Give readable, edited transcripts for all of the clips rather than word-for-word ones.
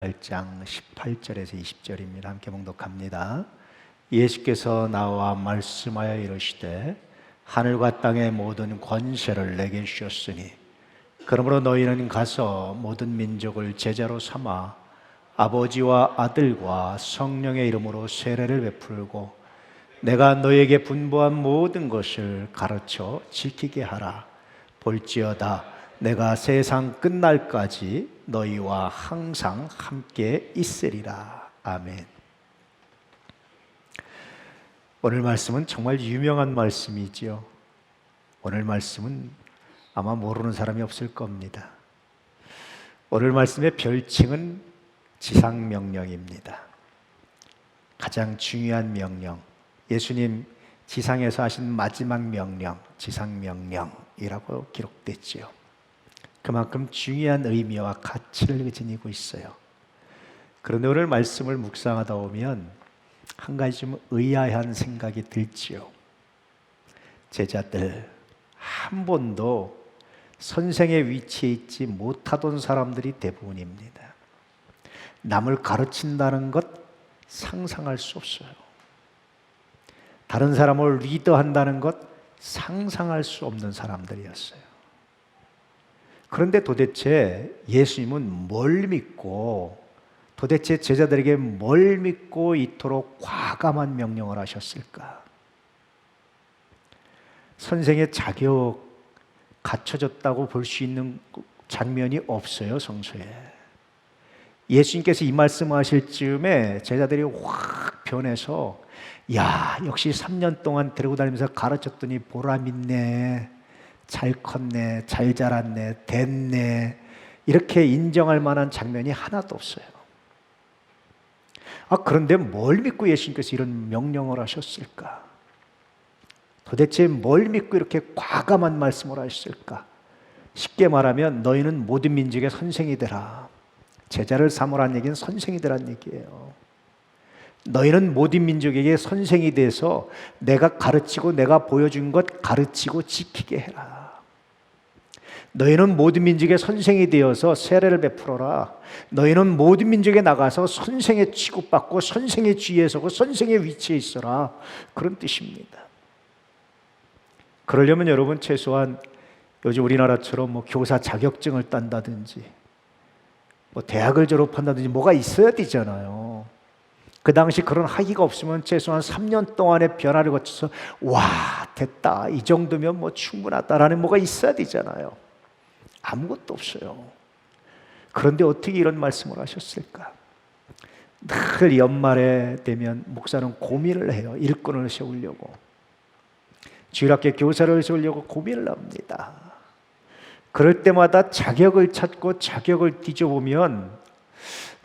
8장 18절에서 20절입니다. 함께 봉독합니다. 예수께서 나와 말씀하여 이르시되 하늘과 땅의 모든 권세를 내게 주셨으니 그러므로 너희는 가서 모든 민족을 제자로 삼아 아버지와 아들과 성령의 이름으로 세례를 베풀고 내가 너희에게 분부한 모든 것을 가르쳐 지키게 하라. 볼지어다 내가 세상 끝날까지 너희와 항상 함께 있으리라. 아멘. 오늘 말씀은 정말 유명한 말씀이지요. 오늘 말씀은 아마 모르는 사람이 없을 겁니다. 오늘 말씀의 별칭은 지상명령입니다. 가장 중요한 명령, 예수님 지상에서 하신 마지막 명령, 지상명령이라고 기록됐지요. 그만큼 중요한 의미와 가치를 지니고 있어요. 그런데 오늘 말씀을 묵상하다 보면 한 가지 좀 의아한 생각이 들지요. 제자들 한 번도 선생의 위치에 있지 못하던 사람들이 대부분입니다. 남을 가르친다는 것 상상할 수 없어요. 다른 사람을 리더한다는 것 상상할 수 없는 사람들이었어요. 그런데 도대체 예수님은 뭘 믿고, 도대체 제자들에게 뭘 믿고 이토록 과감한 명령을 하셨을까? 선생의 자격 갖춰졌다고 볼 수 있는 장면이 없어요, 성서에. 예수님께서 이 말씀하실 즈음에 제자들이 확 변해서 야, 역시 3년 동안 데리고 다니면서 가르쳤더니 보람 있네, 잘 컸네, 잘 자랐네, 됐네, 이렇게 인정할 만한 장면이 하나도 없어요. 그런데 뭘 믿고 예수님께서 이런 명령을 하셨을까? 도대체 뭘 믿고 이렇게 과감한 말씀을 하셨을까? 쉽게 말하면 너희는 모든 민족의 선생이 되라. 제자를 삼으라는 얘기는 선생이 되라는 얘기예요. 너희는 모든 민족에게 선생이 돼서 내가 가르치고 내가 보여준 것 가르치고 지키게 해라. 너희는 모든 민족의 선생이 되어서 세례를 베풀어라. 너희는 모든 민족에 나가서 선생의 취급받고 선생의 지위에 서고 선생의 위치에 있어라. 그런 뜻입니다. 그러려면 여러분 최소한 요즘 우리나라처럼 교사 자격증을 딴다든지 대학을 졸업한다든지 뭐가 있어야 되잖아요. 그 당시 그런 학위가 없으면 최소한 3년 동안의 변화를 거쳐서 와 됐다, 이 정도면 충분하다라는 뭐가 있어야 되잖아요. 아무것도 없어요. 그런데 어떻게 이런 말씀을 하셨을까? 늘 연말에 되면 목사는 고민을 해요. 일꾼을 세우려고, 주일학교 교사를 세우려고 고민을 합니다. 그럴 때마다 자격을 찾고 자격을 뒤져보면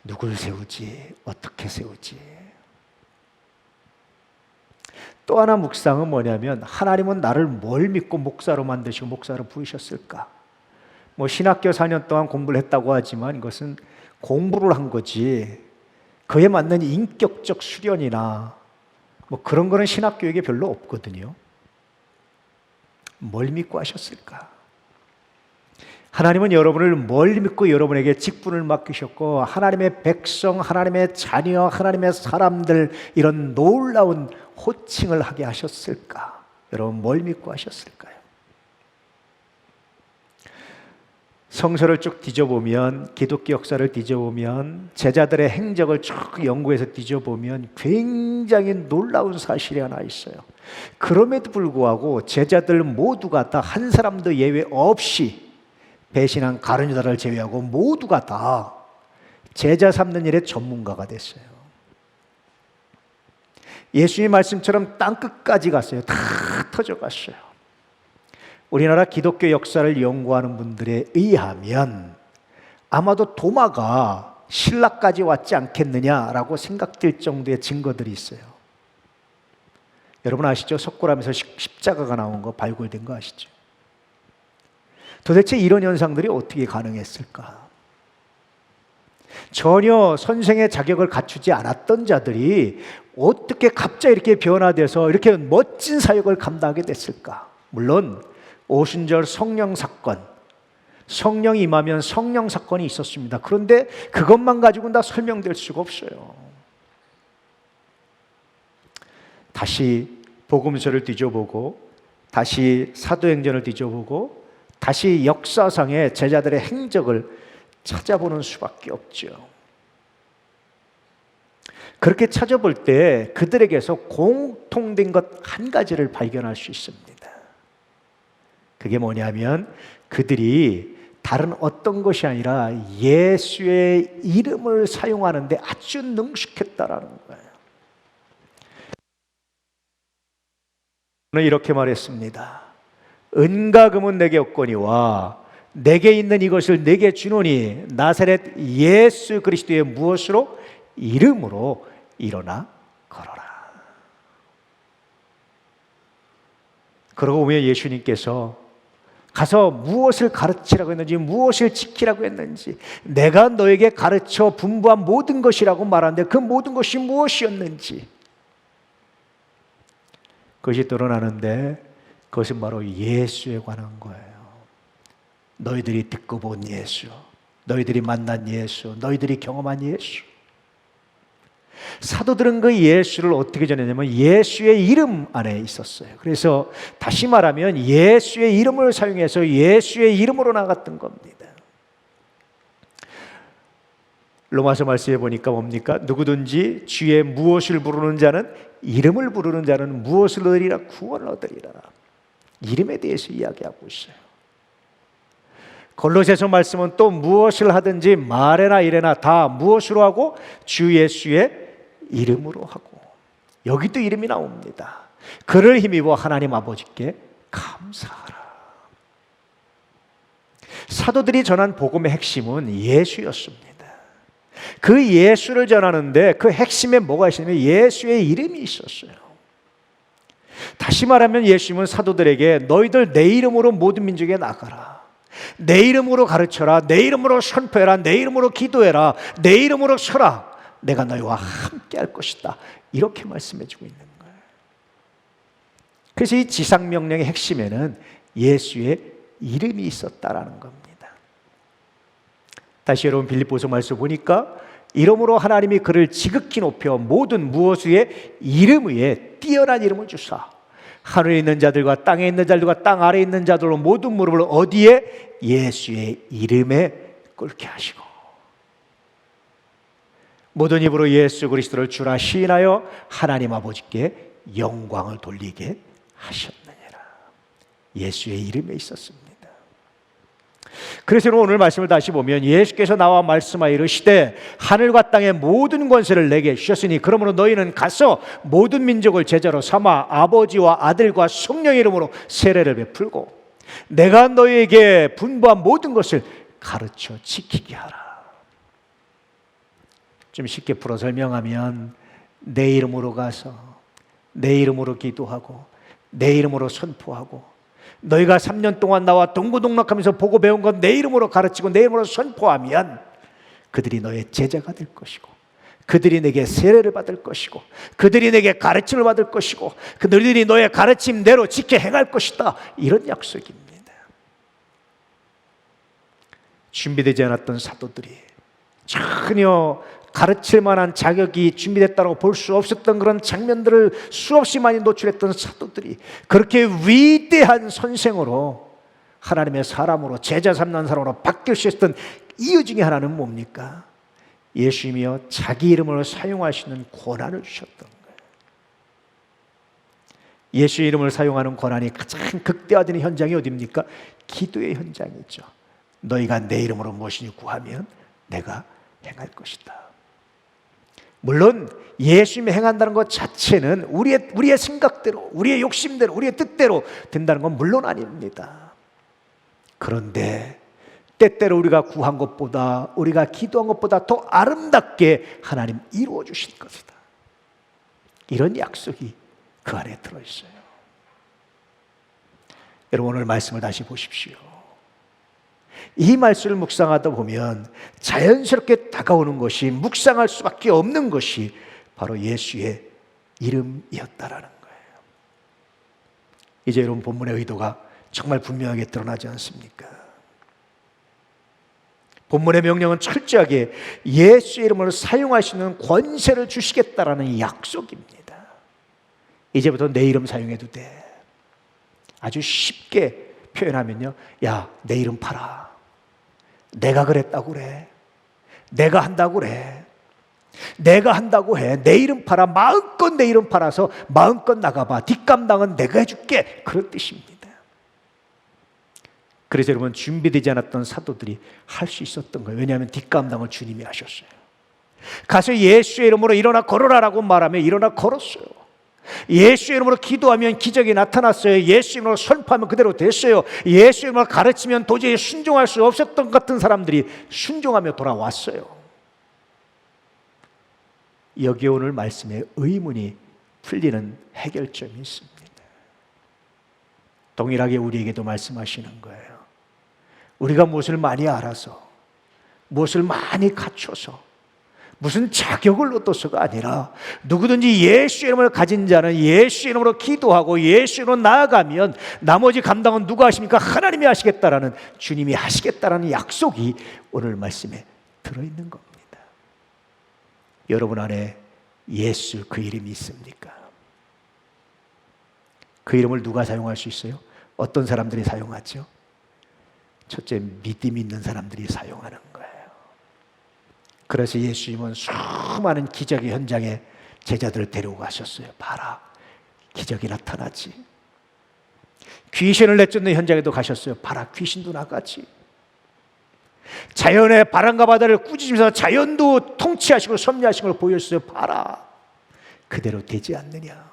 누굴 세우지? 어떻게 세우지? 또 하나 묵상은 뭐냐면 하나님은 나를 뭘 믿고 목사로 만드시고 목사로 부르셨을까? 신학교 4년 동안 공부를 했다고 하지만 이것은 공부를 한 거지 그에 맞는 인격적 수련이나 그런 거는 신학교육에 별로 없거든요. 뭘 믿고 하셨을까? 하나님은 여러분을 뭘 믿고 여러분에게 직분을 맡기셨고 하나님의 백성, 하나님의 자녀, 하나님의 사람들 이런 놀라운 호칭을 하게 하셨을까? 여러분 뭘 믿고 하셨을까요? 성서를 쭉 뒤져보면, 기독교 역사를 뒤져보면, 제자들의 행적을 쭉 연구해서 뒤져보면 굉장히 놀라운 사실이 하나 있어요. 그럼에도 불구하고 제자들 모두가 다 한 사람도 예외 없이 배신한 가룟 유다를 제외하고 모두가 다 제자 삼는 일에 전문가가 됐어요. 예수님의 말씀처럼 땅끝까지 갔어요. 다 터져갔어요. 우리나라 기독교 역사를 연구하는 분들에 의하면 아마도 도마가 신라까지 왔지 않겠느냐라고 생각될 정도의 증거들이 있어요. 여러분 아시죠? 석굴암에서 십자가가 나온 거, 발굴된 거 아시죠? 도대체 이런 현상들이 어떻게 가능했을까? 전혀 선생의 자격을 갖추지 않았던 자들이 어떻게 갑자기 이렇게 변화돼서 이렇게 멋진 사역을 감당하게 됐을까? 물론 오순절 성령 사건, 성령이 임하면 성령 사건이 있었습니다. 그런데 그것만 가지고는 다 설명될 수가 없어요. 다시 복음서를 뒤져보고, 다시 사도행전을 뒤져보고, 다시 역사상의 제자들의 행적을 찾아보는 수밖에 없죠. 그렇게 찾아볼 때 그들에게서 공통된 것 한 가지를 발견할 수 있습니다. 그게 뭐냐면 그들이 다른 어떤 것이 아니라 예수의 이름을 사용하는데 아주 능숙했다라는 거예요. 이렇게 말했습니다. 은과 금은 내게 없거니와 내게 있는 이것을 내게 주노니 나사렛 예수 그리스도의 무엇으로? 이름으로 일어나 걸어라. 그러고 보면 예수님께서 가서 무엇을 가르치라고 했는지, 무엇을 지키라고 했는지, 내가 너에게 가르쳐 분부한 모든 것이라고 말하는데 그 모든 것이 무엇이었는지 그것이 드러나는데, 그것은 바로 예수에 관한 거예요. 너희들이 듣고 본 예수, 너희들이 만난 예수, 너희들이 경험한 예수. 사도들은 그 예수를 어떻게 전했냐면 예수의 이름 안에 있었어요. 그래서 다시 말하면 예수의 이름을 사용해서 예수의 이름으로 나갔던 겁니다. 로마서 말씀에 보니까 뭡니까? 누구든지 주의 무엇을 부르는 자는, 이름을 부르는 자는 무엇을 얻으리라? 구원을 얻으리라. 이름에 대해서 이야기하고 있어요. 골로새서 말씀은 또 무엇을 하든지 말에나 이래나 다 무엇으로 하고? 주 예수의 이름으로 하고. 여기도 이름이 나옵니다. 그를 힘입어 하나님 아버지께 감사하라. 사도들이 전한 복음의 핵심은 예수였습니다. 그 예수를 전하는데 그 핵심에 뭐가 있었냐면 예수의 이름이 있었어요. 다시 말하면 예수님은 사도들에게 너희들 내 이름으로 모든 민족에 나가라, 내 이름으로 가르쳐라, 내 이름으로 선포해라, 내 이름으로 기도해라, 내 이름으로 서라, 내가 너희와 함께 할 것이다, 이렇게 말씀해 주고 있는 거예요. 그래서 이 지상명령의 핵심에는 예수의 이름이 있었다라는 겁니다. 다시 여러분 빌립보서 말씀 보니까 이름으로 하나님이 그를 지극히 높여 모든 무엇 위에? 이름 위에 뛰어난 이름을 주사 하늘에 있는 자들과 땅에 있는 자들과 땅 아래에 있는 자들로 모든 무릎을 어디에? 예수의 이름에 꿇게 하시고 모든 입으로 예수 그리스도를 주라 시인하여 하나님 아버지께 영광을 돌리게 하셨느니라. 예수의 이름에 있었습니다. 그래서 오늘 말씀을 다시 보면 예수께서 나와 말씀하여 이르시되 하늘과 땅의 모든 권세를 내게 주셨으니 그러므로 너희는 가서 모든 민족을 제자로 삼아 아버지와 아들과 성령의 이름으로 세례를 베풀고 내가 너희에게 분부한 모든 것을 가르쳐 지키게 하라. 좀 쉽게 풀어 설명하면 내 이름으로 가서 내 이름으로 기도하고 내 이름으로 선포하고 너희가 3년 동안 나와 동고동락하면서 보고 배운 것 내 이름으로 가르치고 내 이름으로 선포하면 그들이 너의 제자가 될 것이고 그들이 내게 세례를 받을 것이고 그들이 내게 가르침을 받을 것이고 그들이 너의 가르침대로 지켜 행할 것이다. 이런 약속입니다. 준비되지 않았던 사도들이 전혀 가르칠 만한 자격이 준비됐다고 볼 수 없었던 그런 장면들을 수없이 많이 노출했던 사도들이 그렇게 위대한 선생으로 하나님의 사람으로 제자 삼는 사람으로 바뀔 수 있었던 이유 중에 하나는 뭡니까? 예수님이여 자기 이름을 사용할 수 있는 권한을 주셨던 거예요. 예수의 이름을 사용하는 권한이 가장 극대화되는 현장이 어디입니까? 기도의 현장이죠. 너희가 내 이름으로 무엇이니 구하면 내가 행할 것이다. 물론 예수님이 행한다는 것 자체는 우리의 생각대로, 우리의 욕심대로, 우리의 뜻대로 된다는 건 물론 아닙니다. 그런데 때때로 우리가 구한 것보다, 우리가 기도한 것보다 더 아름답게 하나님 이루어 주실 것이다. 이런 약속이 그 안에 들어있어요. 여러분 오늘 말씀을 다시 보십시오. 이 말씀을 묵상하다 보면 자연스럽게 다가오는 것이, 묵상할 수밖에 없는 것이 바로 예수의 이름이었다라는 거예요. 이제 여러분 본문의 의도가 정말 분명하게 드러나지 않습니까? 본문의 명령은 철저하게 예수의 이름을 사용할 수 있는 권세를 주시겠다라는 약속입니다. 이제부터 내 이름 사용해도 돼. 아주 쉽게 표현하면요, 야, 내 이름 팔아. 내가 그랬다고 그래. 내가 한다고 그래. 내가 한다고 해. 내 이름 팔아. 마음껏 내 이름 팔아서 마음껏 나가봐. 뒷감당은 내가 해줄게. 그런 뜻입니다. 그래서 여러분, 준비되지 않았던 사도들이 할 수 있었던 거예요. 왜냐하면 뒷감당을 주님이 하셨어요. 가서 예수의 이름으로 일어나 걸어라라고 말하면 일어나 걸었어요. 예수의 이름으로 기도하면 기적이 나타났어요. 예수의 이름으로 선포하면 그대로 됐어요. 예수의 이름으로 가르치면 도저히 순종할 수 없었던 것 같은 사람들이 순종하며 돌아왔어요. 여기에 오늘 말씀에 의문이 풀리는 해결점이 있습니다. 동일하게 우리에게도 말씀하시는 거예요. 우리가 무엇을 많이 알아서, 무엇을 많이 갖춰서, 무슨 자격을 얻어서가 아니라 누구든지 예수의 이름을 가진 자는 예수의 이름으로 기도하고 예수의 이름으로 나아가면 나머지 감당은 누가 하십니까? 하나님이 하시겠다라는, 주님이 하시겠다라는 약속이 오늘 말씀에 들어있는 겁니다. 여러분 안에 예수 그 이름이 있습니까? 그 이름을 누가 사용할 수 있어요? 어떤 사람들이 사용하죠? 첫째, 믿음 있는 사람들이 사용하는 거예요. 그래서 예수님은 수많은 기적의 현장에 제자들을 데리고 가셨어요. 봐라, 기적이 나타나지. 귀신을 내쫓는 현장에도 가셨어요. 봐라, 귀신도 나가지. 자연의 바람과 바다를 꾸짖으면서 자연도 통치하시고 섭리하신 걸 보였어요. 봐라, 그대로 되지 않느냐.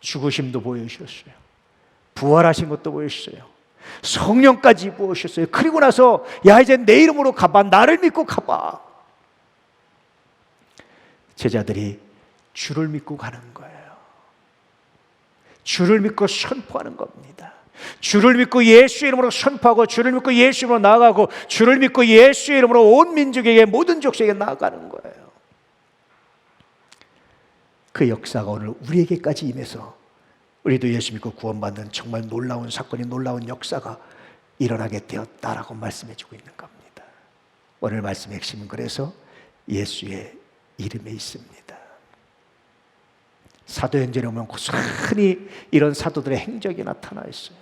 죽으심도 보여주셨어요. 부활하신 것도 보여주셨어요. 성령까지 부으셨어요. 그리고 나서 야, 이제 내 이름으로 가봐. 나를 믿고 가봐. 제자들이 주를 믿고 가는 거예요. 주를 믿고 선포하는 겁니다. 주를 믿고 예수의 이름으로 선포하고, 주를 믿고 예수의 이름으로 나아가고, 주를 믿고 예수의 이름으로 온 민족에게, 모든 족속에게 나아가는 거예요. 그 역사가 오늘 우리에게까지 임해서 우리도 예수 믿고 구원받는 정말 놀라운 사건이, 놀라운 역사가 일어나게 되었다라고 말씀해 주고 있는 겁니다. 오늘 말씀의 핵심은 그래서 예수의 이름에 있습니다. 사도행전에 보면 고스란히 이런 사도들의 행적이 나타나 있어요.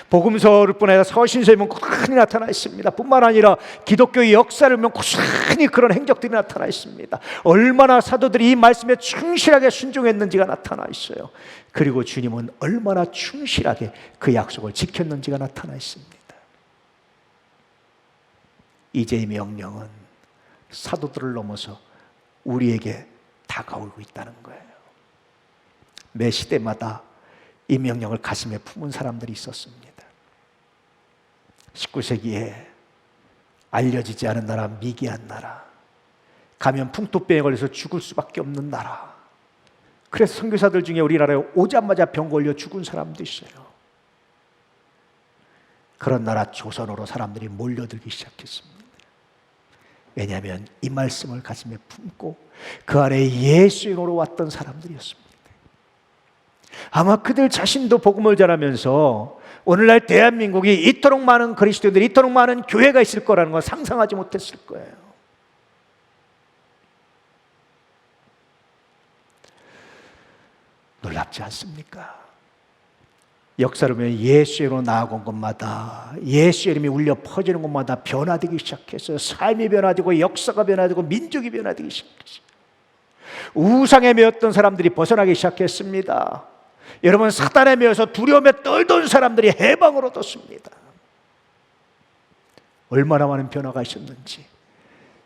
복음서를 뿐 아니라 서신서에 보면 고스란히 나타나 있습니다. 뿐만 아니라 기독교의 역사를 보면 고스란히 그런 행적들이 나타나 있습니다. 얼마나 사도들이 이 말씀에 충실하게 순종했는지가 나타나 있어요. 그리고 주님은 얼마나 충실하게 그 약속을 지켰는지가 나타나 있습니다. 이제 이 명령은 사도들을 넘어서 우리에게 다가오고 있다는 거예요. 매 시대마다 이 명령을 가슴에 품은 사람들이 있었습니다. 19세기에 알려지지 않은 나라, 미개한 나라, 가면 풍토병에 걸려서 죽을 수밖에 없는 나라. 그래서 선교사들 중에 우리나라에 오자마자 병 걸려 죽은 사람도 있어요. 그런 나라 조선으로 사람들이 몰려들기 시작했습니다. 왜냐하면 이 말씀을 가슴에 품고 그 안에 예수의 이름으로 왔던 사람들이었습니다. 아마 그들 자신도 복음을 전하면서 오늘날 대한민국이 이토록 많은 그리스도인들이, 이토록 많은 교회가 있을 거라는 건 상상하지 못했을 거예요. 놀랍지 않습니까? 역사를 보면 예수의 이름으로 나아온 곳마다, 예수의 이름이 울려 퍼지는 곳마다 변화되기 시작했어요. 삶이 변화되고 역사가 변화되고 민족이 변화되기 시작했어요. 우상에 매였던 사람들이 벗어나기 시작했습니다. 여러분, 사단에 매여서 두려움에 떨던 사람들이 해방을 얻었습니다. 얼마나 많은 변화가 있었는지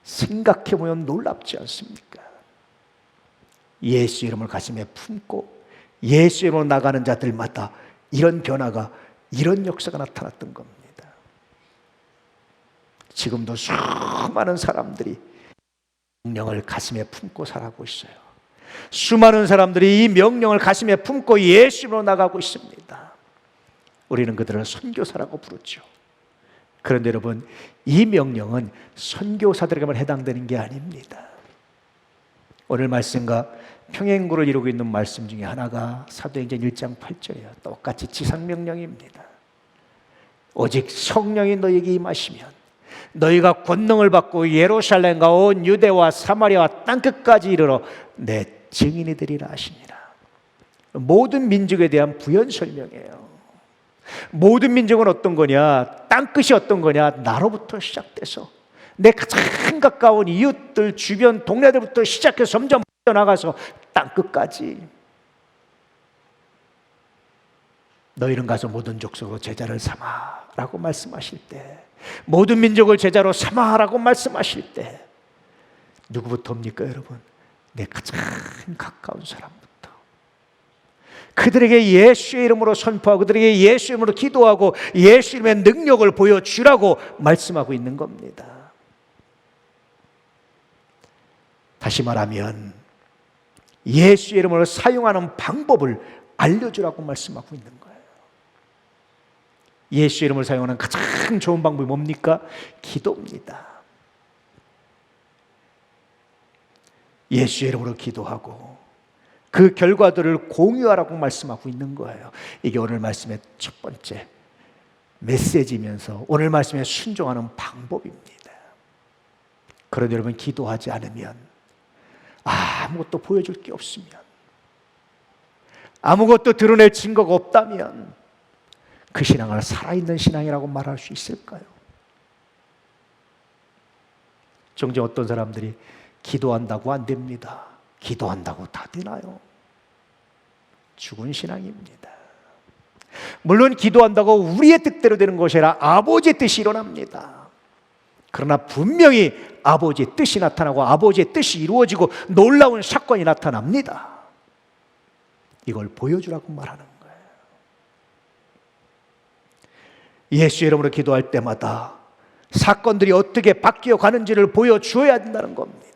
생각해보면 놀랍지 않습니까? 예수 이름을 가슴에 품고 예수 이름으로 나가는 자들마다 이런 변화가, 이런 역사가 나타났던 겁니다. 지금도 수많은 사람들이 명령을 가슴에 품고 살아가고 있어요. 수많은 사람들이 이 명령을 가슴에 품고 예수로 나가고 있습니다. 우리는 그들을 선교사라고 부르죠. 그런데 여러분, 이 명령은 선교사들에게만 해당되는 게 아닙니다. 오늘 말씀과 평행구를 이루고 있는 말씀 중에 하나가 사도행전 1장 8절이에요. 똑같이 지상명령입니다. 오직 성령이 너희에게 임하시면 너희가 권능을 받고 예루살렘과 온 유대와 사마리아와 땅끝까지 이르러 내 증인이 되리라 하시니라. 모든 민족에 대한 부연 설명이에요. 모든 민족은 어떤 거냐? 땅끝이 어떤 거냐? 나로부터 시작돼서 내 가장 가까운 이웃들, 주변 동네들부터 시작해서 점점 나가서 땅끝까지. 너희는 가서 모든 족속으로 제자를 삼아라고 말씀하실 때, 모든 민족을 제자로 삼아라고 말씀하실 때 누구부터입니까, 여러분? 내 가장 가까운 사람부터. 그들에게 예수의 이름으로 선포하고 그들에게 예수의 이름으로 기도하고 예수 이름의 능력을 보여주라고 말씀하고 있는 겁니다. 다시 말하면 예수의 이름으로 사용하는 방법을 알려주라고 말씀하고 있는 거예요. 예수의 이름을 사용하는 가장 좋은 방법이 뭡니까? 기도입니다. 예수의 이름으로 기도하고 그 결과들을 공유하라고 말씀하고 있는 거예요. 이게 오늘 말씀의 첫 번째 메시지면서 오늘 말씀에 순종하는 방법입니다. 그런데 여러분, 기도하지 않으면, 아무것도 보여줄 게 없으면, 아무것도 드러낼 증거가 없다면 그 신앙을 살아있는 신앙이라고 말할 수 있을까요? 종종 어떤 사람들이 기도한다고 안 됩니다, 기도한다고 다 되나요? 죽은 신앙입니다. 물론 기도한다고 우리의 뜻대로 되는 것이 아니라 아버지의 뜻이 일어납니다. 그러나 분명히 아버지의 뜻이 나타나고 아버지의 뜻이 이루어지고 놀라운 사건이 나타납니다. 이걸 보여주라고 말하는 거예요. 예수의 이름으로 기도할 때마다 사건들이 어떻게 바뀌어 가는지를 보여주어야 된다는 겁니다.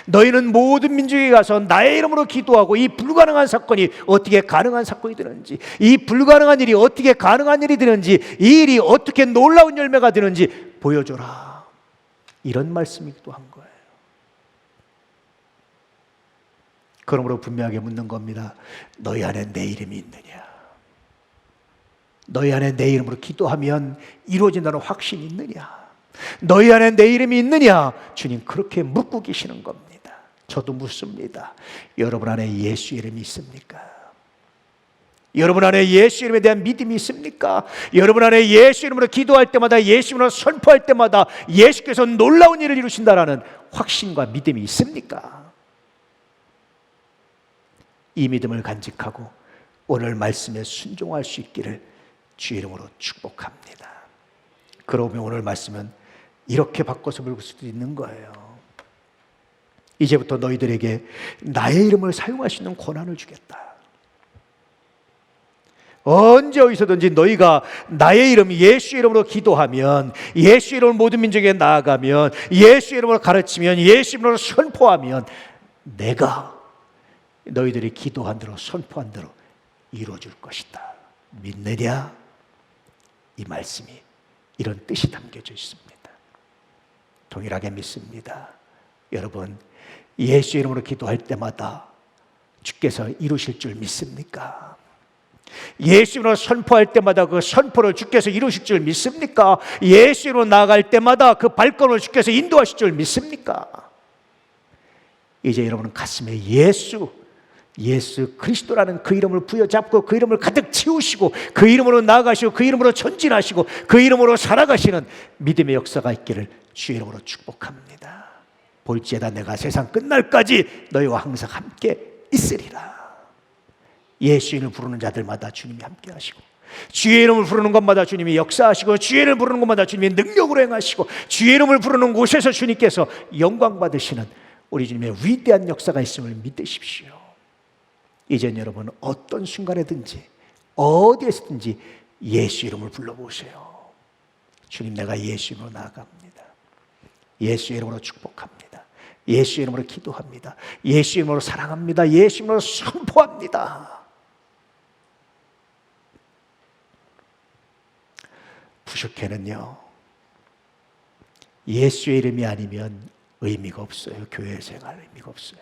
너희는 모든 민족에 가서 나의 이름으로 기도하고 이 불가능한 사건이 어떻게 가능한 사건이 되는지, 이 불가능한 일이 어떻게 가능한 일이 되는지, 이 일이 어떻게 놀라운 열매가 되는지 보여줘라, 이런 말씀이기도 한 거예요. 그러므로 분명하게 묻는 겁니다. 너희 안에 내 이름이 있느냐? 너희 안에 내 이름으로 기도하면 이루어진다는 확신이 있느냐? 너희 안에 내 이름이 있느냐? 주님 그렇게 묻고 계시는 겁니다. 저도 묻습니다. 여러분 안에 예수 이름이 있습니까? 여러분 안에 예수 이름에 대한 믿음이 있습니까? 여러분 안에 예수 이름으로 기도할 때마다, 예수 이름으로 선포할 때마다 예수께서 놀라운 일을 이루신다라는 확신과 믿음이 있습니까? 이 믿음을 간직하고 오늘 말씀에 순종할 수 있기를 주 이름으로 축복합니다. 그러면 오늘 말씀은 이렇게 바꿔서 볼 수도 있는 거예요. 이제부터 너희들에게 나의 이름을 사용할 수 있는 권한을 주겠다. 언제 어디서든지 너희가 나의 이름, 예수 이름으로 기도하면, 예수 이름으로 모든 민족에 나아가면, 예수 이름으로 가르치면, 예수 이름으로 선포하면 내가 너희들이 기도한 대로 선포한 대로 이루어줄 것이다. 믿느냐? 이 말씀이 이런 뜻이 담겨져 있습니다. 동일하게 믿습니다. 여러분, 예수 이름으로 기도할 때마다 주께서 이루실 줄 믿습니까? 예수 이름으로 선포할 때마다 그 선포를 주께서 이루실 줄 믿습니까? 예수 이름으로 나아갈 때마다 그 발걸음을 주께서 인도하실 줄 믿습니까? 이제 여러분은 가슴에 예수 그리스도라는 그 이름을 부여잡고 그 이름을 가득 채우시고 그 이름으로 나아가시고 그 이름으로 전진하시고 그 이름으로 살아가시는 믿음의 역사가 있기를 주의 이름으로 축복합니다. 볼지에다 내가 세상 끝날까지 너희와 항상 함께 있으리라. 예수 이름을 부르는 자들마다 주님이 함께 하시고, 주의 이름을 부르는 것마다 주님이 역사하시고, 주의 이름을 부르는 것마다 주님이 능력으로 행하시고, 주의 이름을 부르는 곳에서 주님께서 영광 받으시는 우리 주님의 위대한 역사가 있음을 믿으십시오. 이젠 여러분 어떤 순간에든지 어디에서든지 예수 이름을 불러보세요. 주님, 내가 예수 이름으로 나아갑니다. 예수 이름으로 축복합니다. 예수 이름으로 기도합니다. 예수 이름으로 사랑합니다. 예수 이름으로 선포합니다. 부족해는요, 예수의 이름이 아니면 의미가 없어요. 교회 생활 의미가 없어요.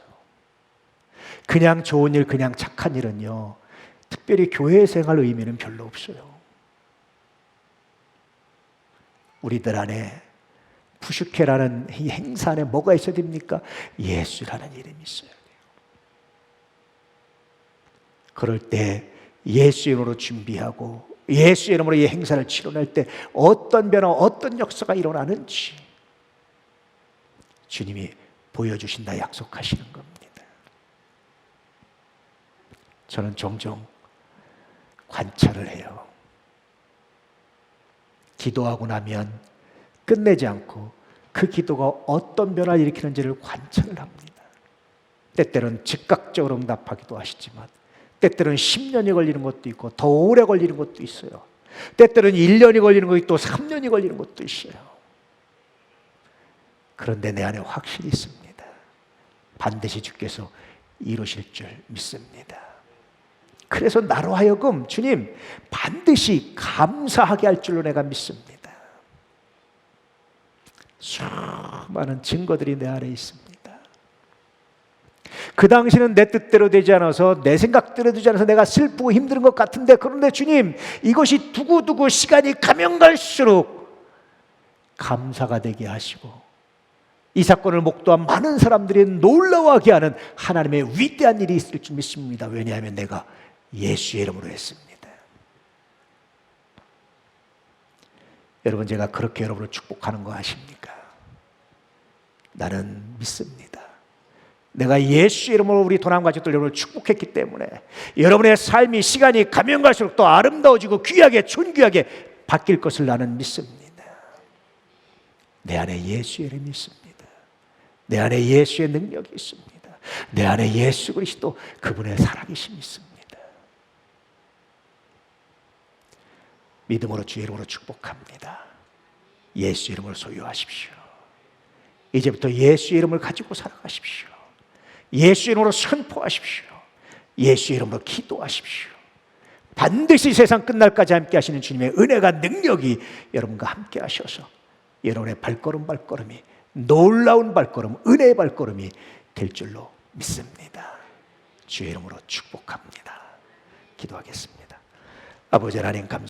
그냥 좋은 일, 그냥 착한 일은요, 특별히 교회 생활 의미는 별로 없어요. 우리들 안에 푸슈케라는 이 행사 안에 뭐가 있어야 됩니까? 예수라는 이름이 있어야 돼요. 그럴 때 예수 이름으로 준비하고 예수 이름으로 이 행사를 치러낼 때 어떤 변화, 어떤 역사가 일어나는지 주님이 보여주신다 약속하시는 겁니다. 저는 종종 관찰을 해요. 기도하고 나면 끝내지 않고 그 기도가 어떤 변화를 일으키는지를 관찰을 합니다. 때때로는 즉각적으로 응답하기도 하시지만 때때로는 10년이 걸리는 것도 있고 더 오래 걸리는 것도 있어요. 때때로는 1년이 걸리는 것도 있고 3년이 걸리는 것도 있어요. 그런데 내 안에 확실히 있습니다. 반드시 주께서 이루실 줄 믿습니다. 그래서 나로 하여금 주님 반드시 감사하게 할 줄로 내가 믿습니다. 수많은 증거들이 내 안에 있습니다. 그 당시는 내 뜻대로 되지 않아서 내 생각대로 되지 않아서 내가 슬프고 힘든 것 같은데 그런데 주님 이것이 두고두고 시간이 가면 갈수록 감사가 되게 하시고 이 사건을 목도한 많은 사람들이 놀라워하게 하는 하나님의 위대한 일이 있을 줄 믿습니다. 왜냐하면 내가 예수의 이름으로 했습니다. 여러분 제가 그렇게 여러분을 축복하는 거 아십니까? 나는 믿습니다. 내가 예수의 이름으로 우리 도남 가족들 여러분을 축복했기 때문에 여러분의 삶이 시간이 가면 갈수록 더 아름다워지고 귀하게 존귀하게 바뀔 것을 나는 믿습니다. 내 안에 예수의 이름이 있습니다. 내 안에 예수의 능력이 있습니다. 내 안에 예수 그리스도 그분의 살아계심이 있습니다. 믿음으로 주의 이름으로 축복합니다. 예수 이름을 소유하십시오. 이제부터 예수 이름을 가지고 살아가십시오. 예수 이름으로 선포하십시오. 예수 이름으로 기도하십시오. 반드시 세상 끝날까지 함께 하시는 주님의 은혜가 능력이 여러분과 함께 하셔서 여러분의 발걸음이 놀라운 발걸음, 은혜의 발걸음이 될 줄로 믿습니다. 주의 이름으로 축복합니다. 기도하겠습니다. 아버지 하나님 감사합니다.